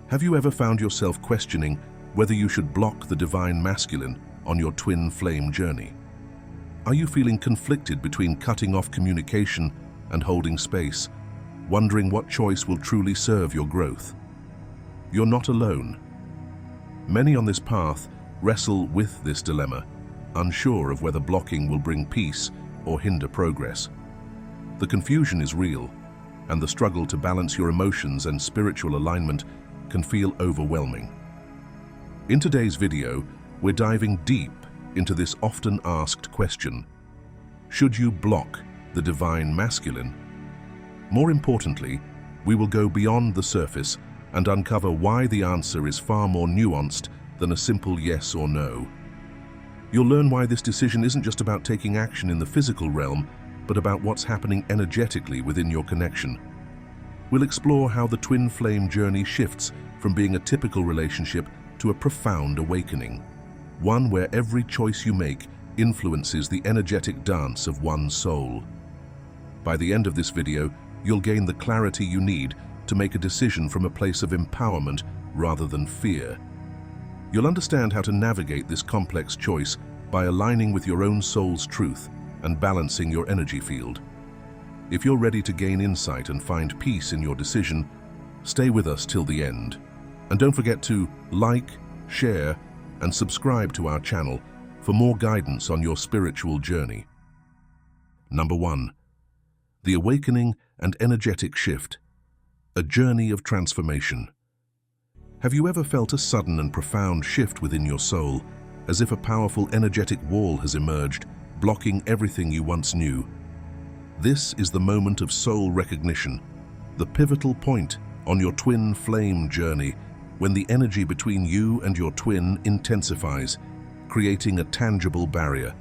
Have you ever found yourself questioning whether you should block the divine masculine on your twin flame journey? Are you feeling conflicted between cutting off communication and holding space, wondering what choice will truly serve your growth? You're not alone. Many on this path wrestle with this dilemma, unsure of whether blocking will bring peace or hinder progress. The confusion is real, and the struggle to balance your emotions and spiritual alignment can feel overwhelming. In today's video, we're diving deep into this often asked question: should you block the divine masculine? More importantly, we will go beyond the surface and uncover why the answer is far more nuanced than a simple yes or no. You'll learn why this decision isn't just about taking action in the physical realm, but about what's happening energetically within your connection. We'll explore how the twin flame journey shifts from being a typical relationship to a profound awakening, one where every choice you make influences the energetic dance of one soul. By the end of this video, you'll gain the clarity you need to make a decision from a place of empowerment rather than fear. You'll understand how to navigate this complex choice by aligning with your own soul's truth and balancing your energy field. If you're ready to gain insight and find peace in your decision, stay with us till the end. And don't forget to like, share, and subscribe to our channel for more guidance on your spiritual journey. Number 1. The awakening and energetic shift. A journey of transformation. Have you ever felt a sudden and profound shift within your soul, as if a powerful energetic wall has emerged, blocking everything you once knew? This is the moment of soul recognition, the pivotal point on your twin flame journey, when the energy between you and your twin intensifies, creating a tangible barrier.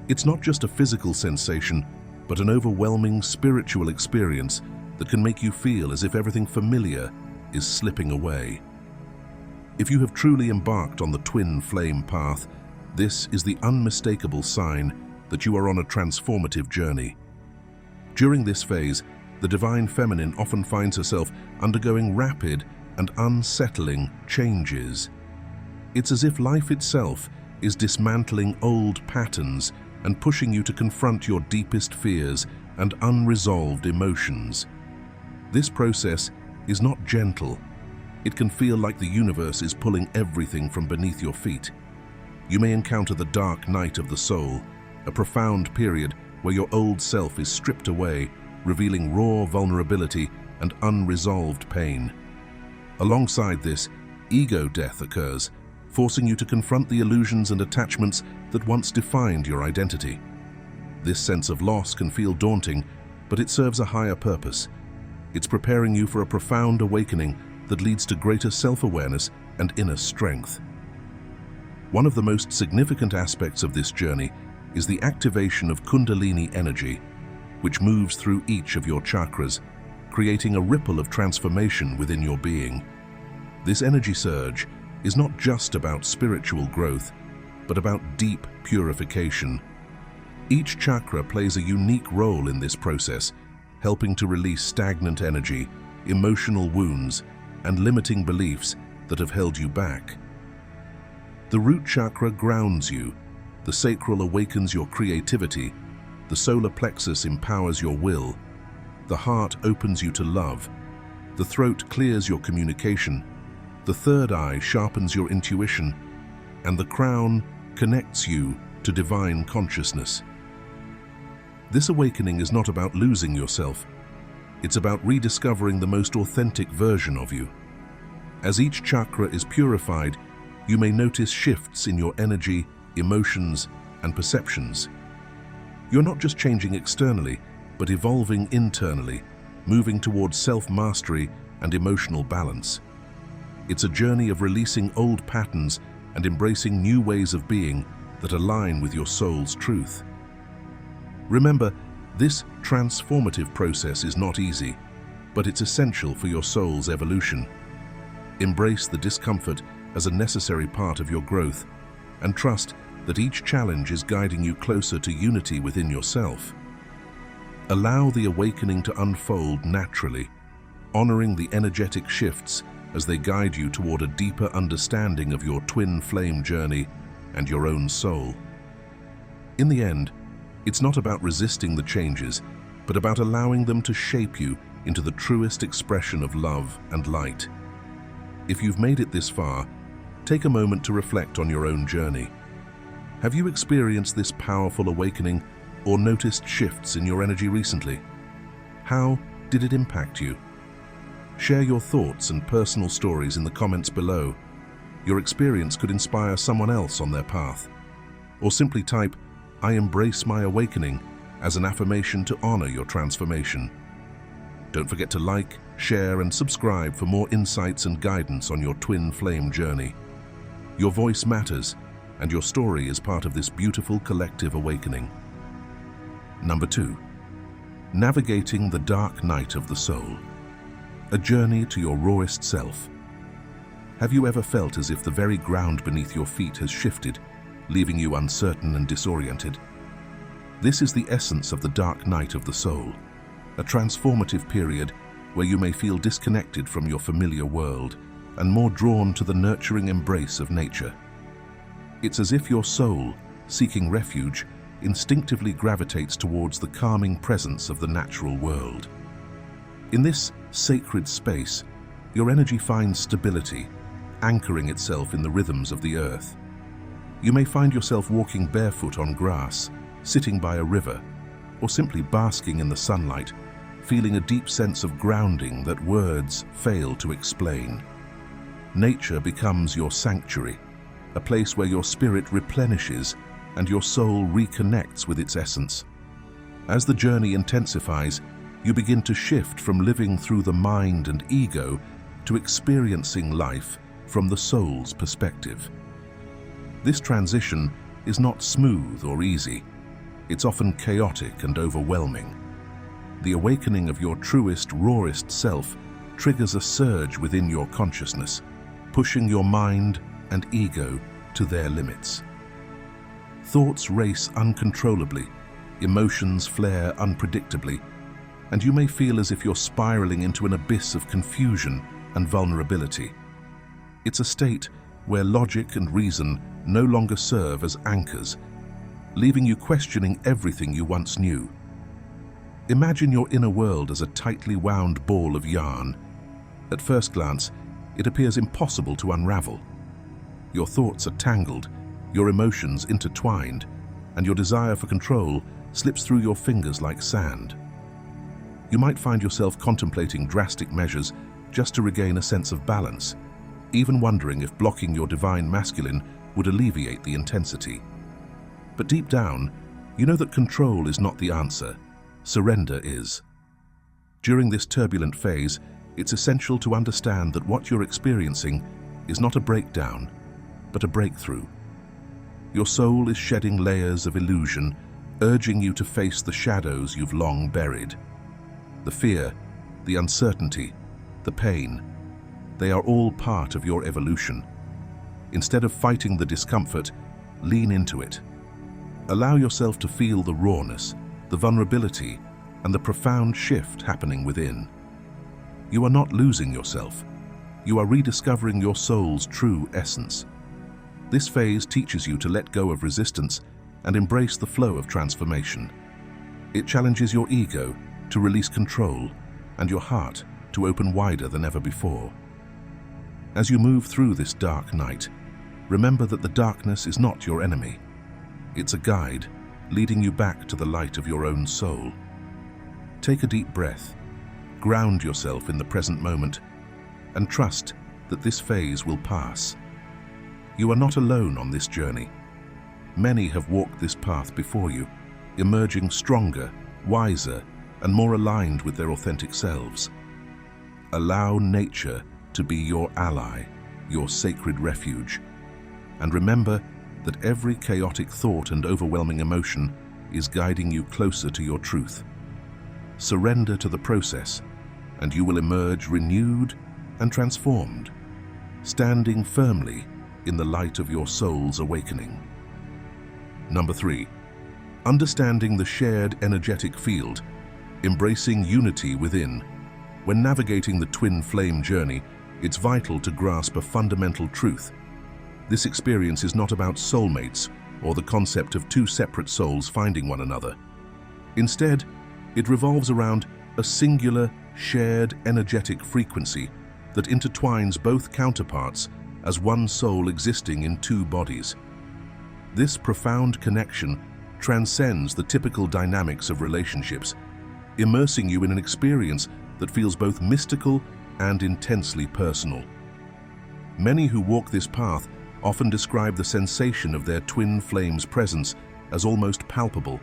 It's not just a physical sensation, but an overwhelming spiritual experience that can make you feel as if everything familiar is slipping away. If you have truly embarked on the twin flame path, this is the unmistakable sign that you are on a transformative journey. During this phase, the divine feminine often finds herself undergoing rapid and unsettling changes. It's as if life itself is dismantling old patterns and pushing you to confront your deepest fears and unresolved emotions. This process is not gentle. It can feel like the universe is pulling everything from beneath your feet. You may encounter the dark night of the soul, a profound period where your old self is stripped away, revealing raw vulnerability and unresolved pain. Alongside this, ego death occurs, forcing you to confront the illusions and attachments that once defined your identity. This sense of loss can feel daunting, but it serves a higher purpose. It's preparing you for a profound awakening that leads to greater self-awareness and inner strength. One of the most significant aspects of this journey is the activation of kundalini energy, which moves through each of your chakras, creating a ripple of transformation within your being. This energy surge is not just about spiritual growth, but about deep purification. Each chakra plays a unique role in this process, helping to release stagnant energy, emotional wounds, and limiting beliefs that have held you back. The root chakra grounds you, the sacral awakens your creativity, the solar plexus empowers your will, the heart opens you to love, the throat clears your communication, the third eye sharpens your intuition, and the crown connects you to divine consciousness. This awakening is not about losing yourself. It's about rediscovering the most authentic version of you. As each chakra is purified, you may notice shifts in your energy, emotions, and perceptions. You're not just changing externally, but evolving internally, moving towards self-mastery and emotional balance. It's a journey of releasing old patterns and embracing new ways of being that align with your soul's truth. Remember, this transformative process is not easy, but it's essential for your soul's evolution. Embrace the discomfort as a necessary part of your growth, and trust that each challenge is guiding you closer to unity within yourself. Allow the awakening to unfold naturally, honoring the energetic shifts as they guide you toward a deeper understanding of your twin flame journey and your own soul. In the end, it's not about resisting the changes, but about allowing them to shape you into the truest expression of love and light. If you've made it this far, take a moment to reflect on your own journey. Have you experienced this powerful awakening or noticed shifts in your energy recently? How did it impact you? Share your thoughts and personal stories in the comments below. Your experience could inspire someone else on their path. Or simply type, "I embrace my awakening," as an affirmation to honor your transformation. Don't forget to like, share, and subscribe for more insights and guidance on your twin flame journey. Your voice matters, and your story is part of this beautiful collective awakening. Number 2. Navigating the dark night of the soul. A journey to your rawest self. Have you ever felt as if the very ground beneath your feet has shifted, leaving you uncertain and disoriented? This is the essence of the dark night of the soul, a transformative period where you may feel disconnected from your familiar world and more drawn to the nurturing embrace of nature. It's as if your soul, seeking refuge, instinctively gravitates towards the calming presence of the natural world. In this sacred space, your energy finds stability, anchoring itself in the rhythms of the earth. You may find yourself walking barefoot on grass, sitting by a river, or simply basking in the sunlight, feeling a deep sense of grounding that words fail to explain. Nature becomes your sanctuary, a place where your spirit replenishes and your soul reconnects with its essence. As the journey intensifies, you begin to shift from living through the mind and ego to experiencing life from the soul's perspective. This transition is not smooth or easy. It's often chaotic and overwhelming. The awakening of your truest, rawest self triggers a surge within your consciousness, pushing your mind and ego to their limits. Thoughts race uncontrollably, emotions flare unpredictably, and you may feel as if you're spiraling into an abyss of confusion and vulnerability. It's a state where logic and reason no longer serve as anchors, leaving you questioning everything you once knew. Imagine your inner world as a tightly wound ball of yarn. At first glance, it appears impossible to unravel. Your thoughts are tangled, your emotions intertwined, and your desire for control slips through your fingers like sand. You might find yourself contemplating drastic measures just to regain a sense of balance, even wondering if blocking your divine masculine would alleviate the intensity. But deep down, you know that control is not the answer. Surrender is. During this turbulent phase, it's essential to understand that what you're experiencing is not a breakdown, but a breakthrough. Your soul is shedding layers of illusion, urging you to face the shadows you've long buried. The fear, the uncertainty, the pain, they are all part of your evolution. Instead of fighting the discomfort, lean into it. Allow yourself to feel the rawness, the vulnerability, and the profound shift happening within. You are not losing yourself. You are rediscovering your soul's true essence. This phase teaches you to let go of resistance and embrace the flow of transformation. It challenges your ego to release control and your heart to open wider than ever before. As you move through this dark night, remember that the darkness is not your enemy. It's a guide, leading you back to the light of your own soul. Take a deep breath, ground yourself in the present moment, and trust that this phase will pass. You are not alone on this journey. Many have walked this path before you, emerging stronger, wiser, and more aligned with their authentic selves. Allow nature to be your ally, your sacred refuge. And remember that every chaotic thought and overwhelming emotion is guiding you closer to your truth. Surrender to the process, and you will emerge renewed and transformed, standing firmly in the light of your soul's awakening. Number 3, understanding the shared energetic field, embracing unity within. When navigating the twin flame journey, it's vital to grasp a fundamental truth. This experience is not about soulmates or the concept of two separate souls finding one another. Instead, it revolves around a singular, shared energetic frequency that intertwines both counterparts as one soul existing in two bodies. This profound connection transcends the typical dynamics of relationships, immersing you in an experience that feels both mystical and intensely personal. Many who walk this path often describe the sensation of their twin flame's presence as almost palpable,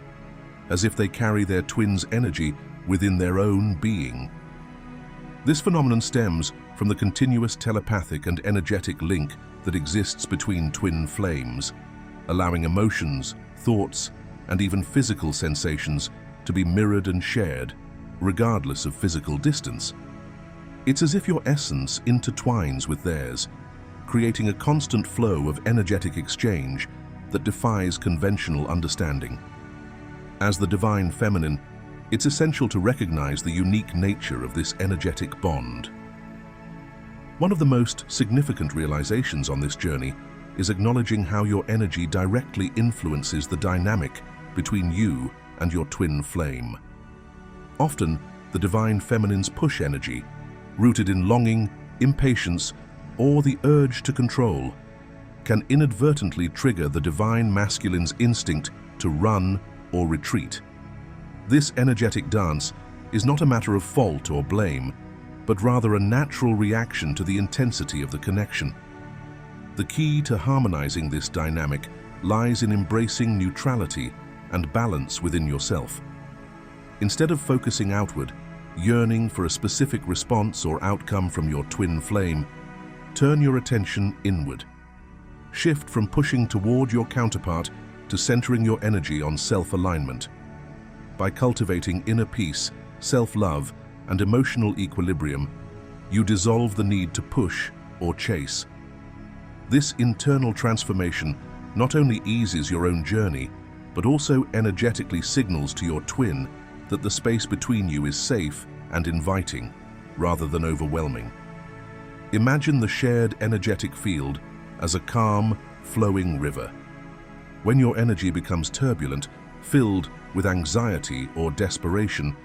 as if they carry their twin's energy within their own being. This phenomenon stems from the continuous telepathic and energetic link that exists between twin flames, allowing emotions, thoughts, and even physical sensations to be mirrored and shared, regardless of physical distance. It's as if your essence intertwines with theirs, creating a constant flow of energetic exchange that defies conventional understanding. As the divine feminine, it's essential to recognize the unique nature of this energetic bond. One of the most significant realizations on this journey is acknowledging how your energy directly influences the dynamic between you and your twin flame. Often, the divine feminine's push energy, rooted in longing, impatience, or the urge to control, can inadvertently trigger the divine masculine's instinct to run or retreat. This energetic dance is not a matter of fault or blame, but rather a natural reaction to the intensity of the connection. The key to harmonizing this dynamic lies in embracing neutrality and balance within yourself. Instead of focusing outward, yearning for a specific response or outcome from your twin flame, turn your attention inward. Shift from pushing toward your counterpart to centering your energy on self-alignment. By cultivating inner peace, self-love, and emotional equilibrium, you dissolve the need to push or chase. This internal transformation not only eases your own journey, but also energetically signals to your twin that the space between you is safe and inviting, rather than overwhelming. Imagine the shared energetic field as a calm, flowing river. When your energy becomes turbulent, filled with anxiety or desperation,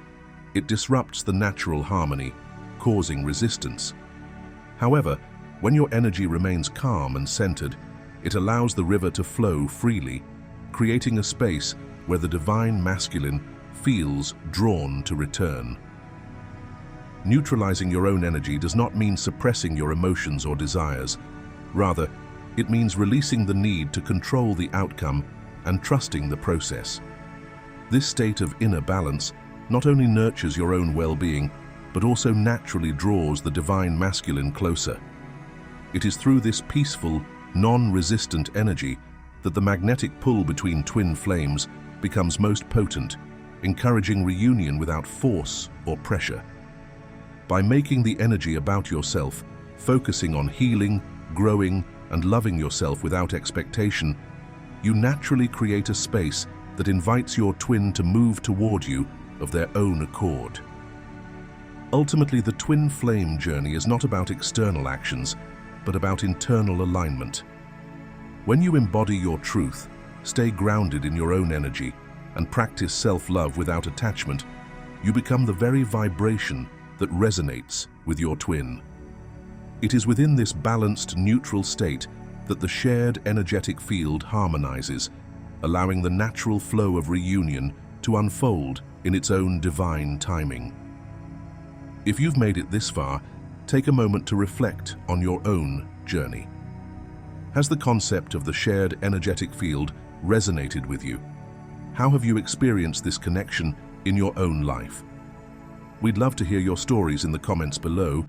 it disrupts the natural harmony, causing resistance. However, when your energy remains calm and centered, it allows the river to flow freely, creating a space where the divine masculine feels drawn to return. Neutralizing your own energy does not mean suppressing your emotions or desires. Rather, it means releasing the need to control the outcome and trusting the process. This state of inner balance not only nurtures your own well-being, but also naturally draws the divine masculine closer. It is through this peaceful, non-resistant energy that the magnetic pull between twin flames becomes most potent, encouraging reunion without force or pressure. By making the energy about yourself, focusing on healing, growing, and loving yourself without expectation, you naturally create a space that invites your twin to move toward you of their own accord. Ultimately, the twin flame journey is not about external actions, but about internal alignment. When you embody your truth, stay grounded in your own energy, and practice self-love without attachment, you become the very vibration that resonates with your twin. It is within this balanced, neutral state that the shared energetic field harmonizes, allowing the natural flow of reunion to unfold in its own divine timing. If you've made it this far, take a moment to reflect on your own journey. Has the concept of the shared energetic field resonated with you? How have you experienced this connection in your own life? We'd love to hear your stories in the comments below.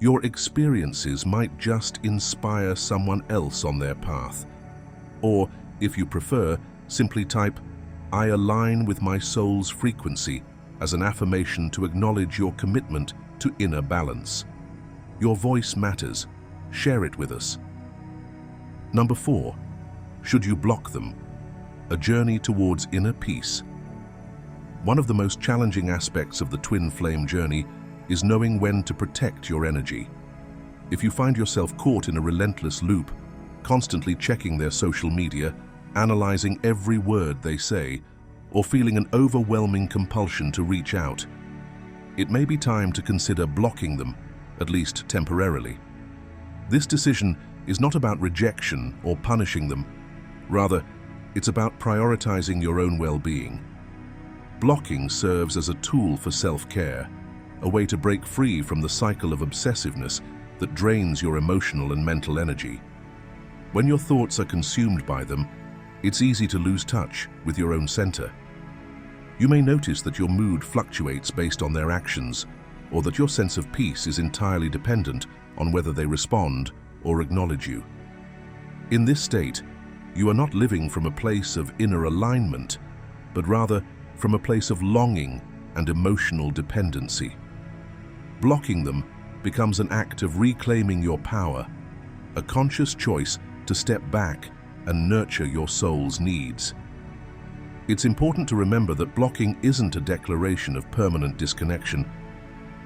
Your experiences might just inspire someone else on their path. Or, if you prefer, simply type, "I align with my soul's frequency," as an affirmation to acknowledge your commitment to inner balance. Your voice matters. Share it with us. Number 4. Should you block them? A journey towards inner peace. One of the most challenging aspects of the twin flame journey is knowing when to protect your energy. If you find yourself caught in a relentless loop, constantly checking their social media, analyzing every word they say, or feeling an overwhelming compulsion to reach out, it may be time to consider blocking them, at least temporarily. This decision is not about rejection or punishing them. Rather, it's about prioritizing your own well-being. Blocking serves as a tool for self-care, a way to break free from the cycle of obsessiveness that drains your emotional and mental energy. When your thoughts are consumed by them, it's easy to lose touch with your own center. You may notice that your mood fluctuates based on their actions, or that your sense of peace is entirely dependent on whether they respond or acknowledge you. In this state, you are not living from a place of inner alignment, but rather from a place of longing and emotional dependency. Blocking them becomes an act of reclaiming your power, a conscious choice to step back and nurture your soul's needs. It's important to remember that blocking isn't a declaration of permanent disconnection.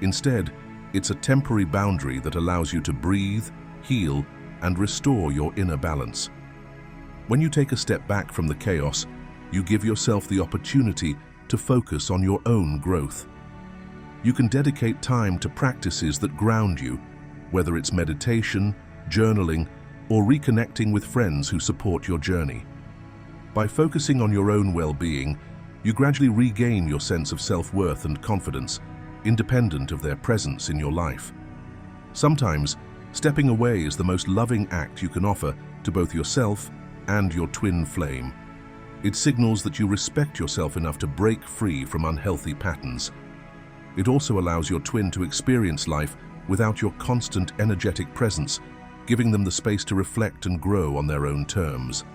Instead, it's a temporary boundary that allows you to breathe, heal, and restore your inner balance. When you take a step back from the chaos, you give yourself the opportunity to focus on your own growth. You can dedicate time to practices that ground you, whether it's meditation, journaling, or reconnecting with friends who support your journey. By focusing on your own well-being, you gradually regain your sense of self-worth and confidence, independent of their presence in your life. Sometimes, stepping away is the most loving act you can offer to both yourself and your twin flame. It signals that you respect yourself enough to break free from unhealthy patterns. It also allows your twin to experience life without your constant energetic presence, giving them the space to reflect and grow on their own terms.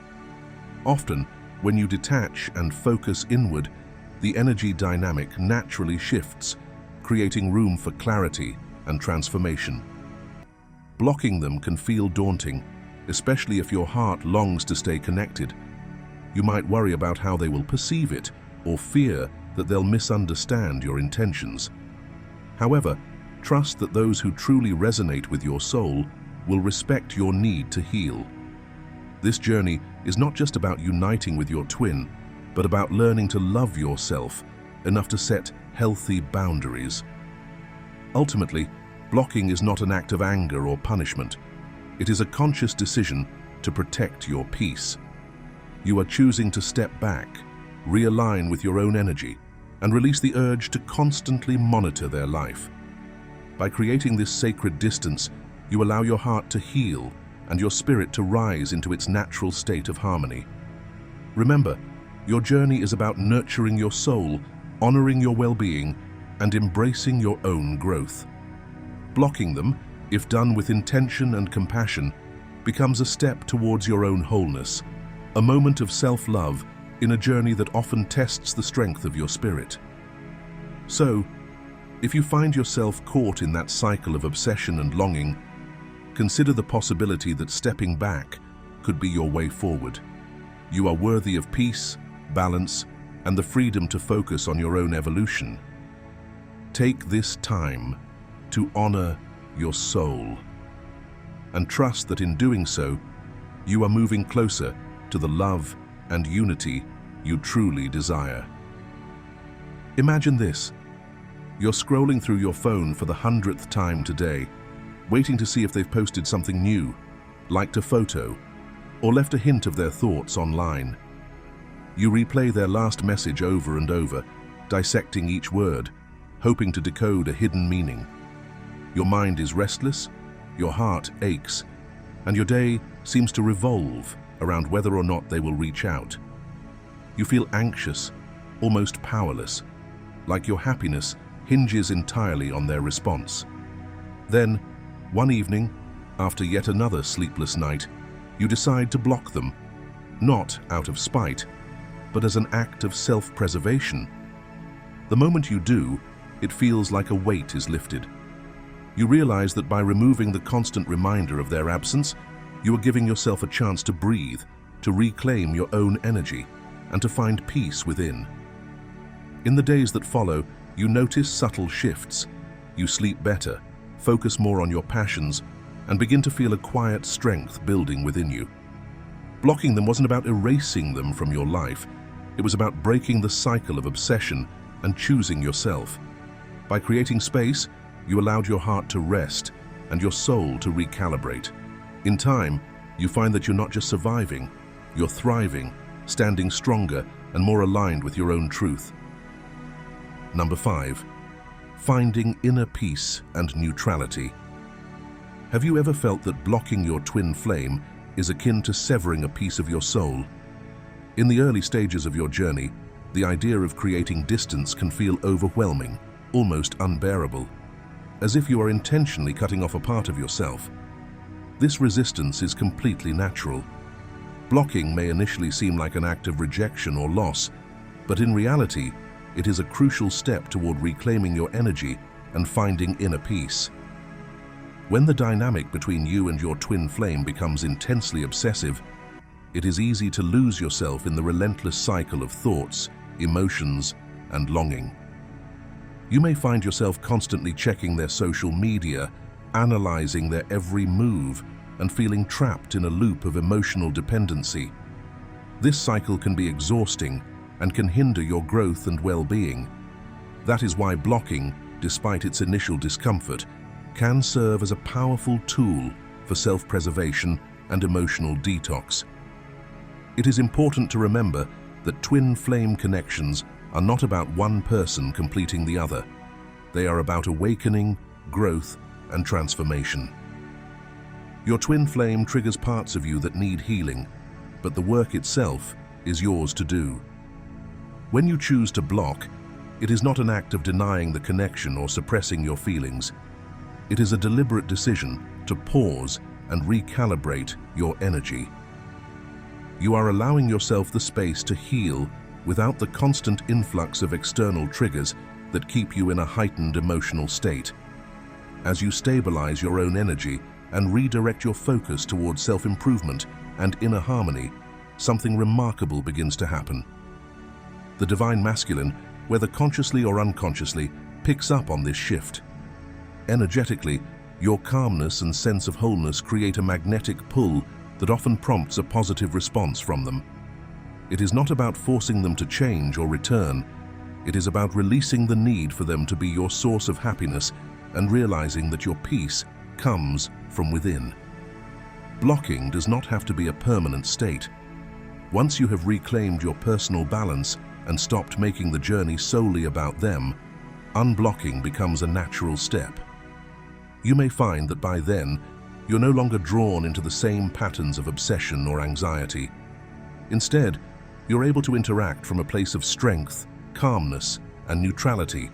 Often, when you detach and focus inward, the energy dynamic naturally shifts, creating room for clarity and transformation. Blocking them can feel daunting, especially if your heart longs to stay connected. You might worry about how they will perceive it, or fear that they'll misunderstand your intentions. However, trust that those who truly resonate with your soul will respect your need to heal. This journey is not just about uniting with your twin, but about learning to love yourself enough to set healthy boundaries. Ultimately, blocking is not an act of anger or punishment. It is a conscious decision to protect your peace. You are choosing to step back, realign with your own energy, and release the urge to constantly monitor their life. By creating this sacred distance, you allow your heart to heal and your spirit to rise into its natural state of harmony. Remember, your journey is about nurturing your soul, honoring your well-being, and embracing your own growth. Blocking them, if done with intention and compassion, becomes a step towards your own wholeness, a moment of self-love in a journey that often tests the strength of your spirit. So, if you find yourself caught in that cycle of obsession and longing, consider the possibility that stepping back could be your way forward. You are worthy of peace, balance, and the freedom to focus on your own evolution. Take this time to honor your soul, and trust that in doing so, you are moving closer to the love and unity you truly desire. Imagine this. You're scrolling through your phone for the 100th time today, waiting to see if they've posted something new, liked a photo, or left a hint of their thoughts online. You replay their last message over and over, dissecting each word, hoping to decode a hidden meaning. Your mind is restless, your heart aches, and your day seems to revolve around whether or not they will reach out. You feel anxious, almost powerless, like your happiness hinges entirely on their response. Then, one evening, after yet another sleepless night, you decide to block them, not out of spite, but as an act of self-preservation. The moment you do, it feels like a weight is lifted. You realize that by removing the constant reminder of their absence, you are giving yourself a chance to breathe, to reclaim your own energy, and to find peace within. In the days that follow, you notice subtle shifts. You sleep better, focus more on your passions, and begin to feel a quiet strength building within you. Blocking them wasn't about erasing them from your life. It was about breaking the cycle of obsession and choosing yourself. By creating space, you allowed your heart to rest and your soul to recalibrate. In time, you find that you're not just surviving, you're thriving, standing stronger and more aligned with your own truth. Number 5. Finding inner peace and neutrality. Have you ever felt that blocking your twin flame is akin to severing a piece of your soul? In the early stages of your journey, the idea of creating distance can feel overwhelming, almost unbearable, as if you are intentionally cutting off a part of yourself. This resistance is completely natural. Blocking may initially seem like an act of rejection or loss, but in reality, it is a crucial step toward reclaiming your energy and finding inner peace. When the dynamic between you and your twin flame becomes intensely obsessive, it is easy to lose yourself in the relentless cycle of thoughts, emotions, and longing. You may find yourself constantly checking their social media, analyzing their every move, and feeling trapped in a loop of emotional dependency. This cycle can be exhausting and can hinder your growth and well-being. That is why blocking, despite its initial discomfort, can serve as a powerful tool for self-preservation and emotional detox. It is important to remember that twin flame connections are not about one person completing the other. They are about awakening, growth, and transformation. Your twin flame triggers parts of you that need healing, but the work itself is yours to do. When you choose to block, it is not an act of denying the connection or suppressing your feelings. It is a deliberate decision to pause and recalibrate your energy. You are allowing yourself the space to heal without the constant influx of external triggers that keep you in a heightened emotional state. As you stabilize your own energy and redirect your focus towards self-improvement and inner harmony, something remarkable begins to happen. The divine masculine, whether consciously or unconsciously, picks up on this shift. Energetically, your calmness and sense of wholeness create a magnetic pull that often prompts a positive response from them. It is not about forcing them to change or return. It is about releasing the need for them to be your source of happiness and realizing that your peace comes from within. Blocking does not have to be a permanent state. Once you have reclaimed your personal balance and stopped making the journey solely about them, unblocking becomes a natural step. You may find that by then, you're no longer drawn into the same patterns of obsession or anxiety. Instead, you're able to interact from a place of strength, calmness, and neutrality,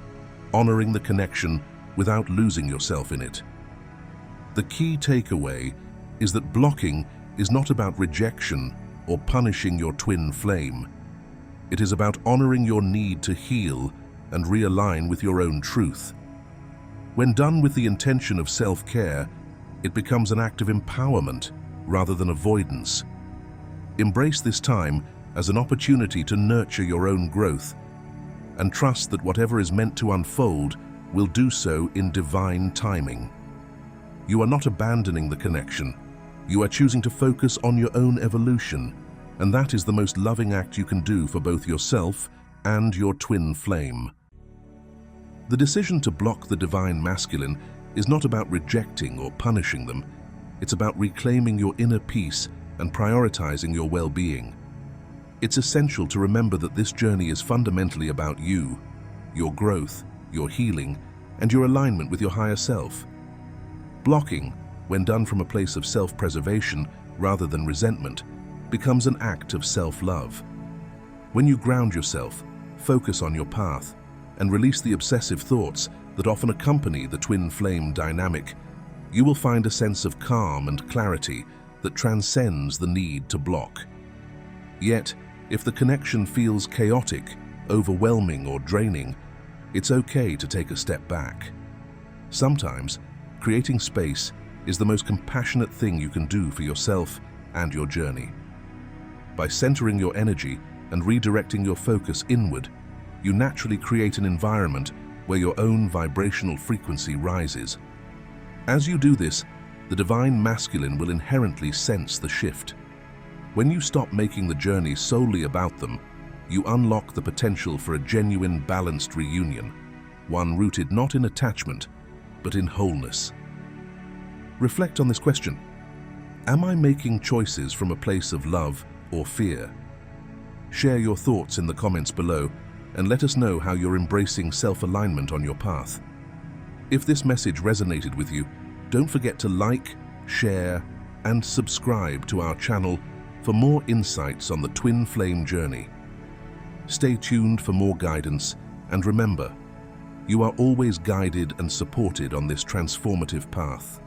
honoring the connection without losing yourself in it. The key takeaway is that blocking is not about rejection or punishing your twin flame. It is about honoring your need to heal and realign with your own truth. When done with the intention of self-care, it becomes an act of empowerment rather than avoidance. Embrace this time as an opportunity to nurture your own growth and trust that whatever is meant to unfold will do so in divine timing. You are not abandoning the connection. You are choosing to focus on your own evolution, and that is the most loving act you can do for both yourself and your twin flame. The decision to block the divine masculine is not about rejecting or punishing them. It's about reclaiming your inner peace and prioritizing your well-being. It's essential to remember that this journey is fundamentally about you, your growth, your healing, and your alignment with your higher self. Blocking, when done from a place of self-preservation rather than resentment, becomes an act of self-love. When you ground yourself, focus on your path, and release the obsessive thoughts that often accompany the twin flame dynamic, you will find a sense of calm and clarity that transcends the need to block. Yet, if the connection feels chaotic, overwhelming, or draining, it's okay to take a step back. Sometimes, creating space is the most compassionate thing you can do for yourself and your journey. By centering your energy and redirecting your focus inward, you naturally create an environment where your own vibrational frequency rises. As you do this, the divine masculine will inherently sense the shift. When you stop making the journey solely about them, you unlock the potential for a genuine, balanced reunion, one rooted not in attachment, but in wholeness. Reflect on this question. Am I making choices from a place of love or fear? Share your thoughts in the comments below and let us know how you're embracing self-alignment on your path. If this message resonated with you, don't forget to like, share, and subscribe to our channel for more insights on the twin flame journey. Stay tuned for more guidance, and remember, you are always guided and supported on this transformative path.